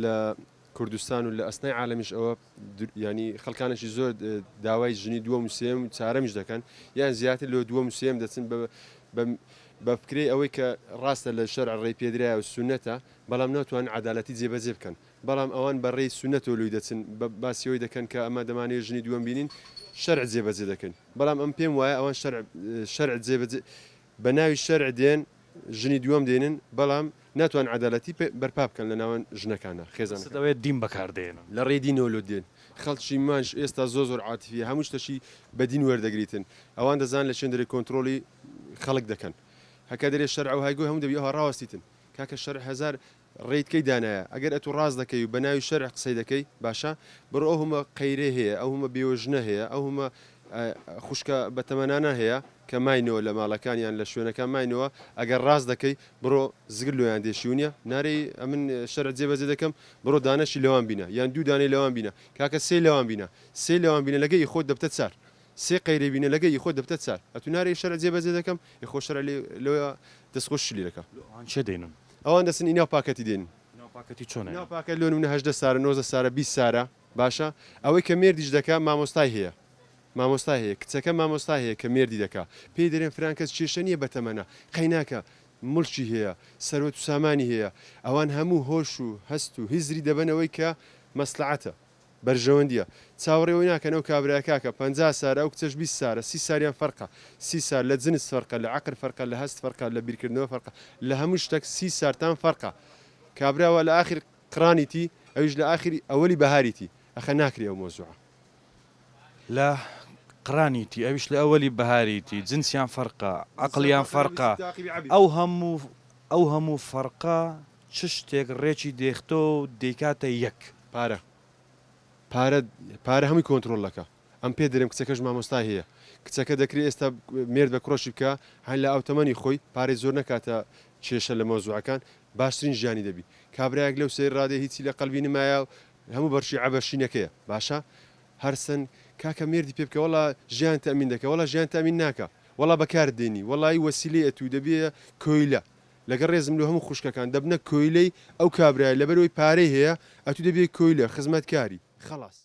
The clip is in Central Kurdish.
لە کوردستان و لە ئەسنای عالەمیش ئەوە ینی خەڵکانێکی زۆر داوای ژنی دووەم و سێم و چارەمیش دەکەن یان زیاتر لە دووەم و سێم دەچن بە فکرەی ئەوەی کە ڕاستە لە شەرع ڕێی پێدرایە و سونەتە بەڵام ناتوانن عەدالەتی جێبەجێ بکەن بەڵام ئەوان بەڕێی سونەتەوە لۆی دەچن باسیەوەی دەکەن کە ئەمە دەمانێت ژنی دووەم بینین شەرع جێبەجێ دەکەن بەڵام ئەم پێم وایە ئەوان شەرع جێبەجێ بە ناوی شەرع دێن ژنی دووەم دێنن بەڵام ناتوان عەدالەتی بەرپا بکەن لە ناوەن ژنەکانە خێزان دەوێت دین بەکاردێنن لە ڕێی دینەوە لۆ دێن خەڵکی مانش ئێستا زۆر عاتیفیە هەموو شتەشی بە دین وەردەگریتن ئەوان دەزان لە چێن دەرێ کۆنتترۆلی خەڵک دەکەن هەکە دەرێ شەرع و هایگۆی هەموو دەبی ئەوها ڕاوەستیتن کاکە شەرع هەزار ڕێیتکەی دانایە ئەگەر ئەتو ڕاز دەکەی و بە ناوی شەرع قسەی دەکەی باشە بڕۆ ئەو هەمە قەیرێ هەیە ئەو هەمە بێوەژنە هەیە ئەو هەمە خوشکە بە تەمەنانە هەیە کە ماینەوە لە ماڵەکانیان لە شوێنەکان ماینەوە ئەگەر ڕاست دەکەی بڕۆ زگر لۆیان دێشیونیە نارەی ئەمن شەرع جێبەجێ دەکەم بڕۆ دانەشی لەوان بینە یان دوو دانەی لەوان بینە کاکە سێ لەوان بینە سێ لەوان بینە لەگەی خۆت دەبتە چار سێ قەیرێ بینە لەگەی خۆت دەبتە چار ئەتو نارەی شەرع جێبەجێ دەکەم یخۆ شەرع لەوە دەستخۆشی لەکە چێ دێنن ئەوان دەسن ئیناو پاکەتی دێن پاکەتی چۆنە پاکە لۆ نمونە 18 سارە 90 سارە 20 سارە باشە ئەوەی کە مێردیش دەکا مامۆستای هەیە مامۆستا هەیە کچەکە مامۆستا هەیە کە مێردی دەکا پێی دەرێن فران کەس کێشە نییە بەتەمەنە قەیناکە مڵکی هەیە سەرۆت و سامانی هەیە ئەوان هەموو هۆش و هەست و هیزری دەبنەوەی کە مەسلحەتە بەرژەوەندیە چاوەڕێەوەی ناکەن ئەو کابراکاکە 50 سارە ئەو کچەش 20 سارە 30 ساریان فەرقە 30 سار لە جنس فەرقە لە عەقل فەرقە لە هەست فەرقە لە بیرکردنەوە فەرقە لە هەموو شتێک 30 سارتان فەرقە کابراوە لە ئاخر قڕانیتی ئەویش لە ئاخری ئەوەلی بەهاریتی ئەخە ناکری ئەو مۆزوعە لە قڕانیتی ئەویش لە ئەوەلی بەهاریتی جنسیان فەرقە عەقلیان فەرقە ئەو هەموو فەرقە چ شتێک ڕێکی دێختۆ و دەیکاتە یەک پارە هەمووی کۆنتترۆلەکە ئەم پێ دەرێم کچەکەش مامۆستا هەیە کچەکە دەکرێت ئێستا مێرد بە کوڕۆشی بکە هەن لە ئاوتەمەنی خۆی پارەی زۆر نەکاتە کێشە لە مۆزوعەکان باشترین ژیانی دەبی کابراایك لەو سێ ڕادێ هیچی لە قەلبی نمایە هەموو بەرشی عەبەشینەکەیە باشە هەرسن کاکە مێردی پێ بکە وڵا ژیان تەمین دەکە وڵا ژیان تەمین ناکە وڵا بەکار دێنی وڵی وەسیلەی ئەتوو دەبێ کۆیلە لەگەڵ ڕێزم لە هەموو خوشکەکان دەبنە کۆیلەی ئەو کابرای لەبەرەوەی پارەی هەیە ئەتوو دەبێت کۆیلە خزمەتکاری خەڵاس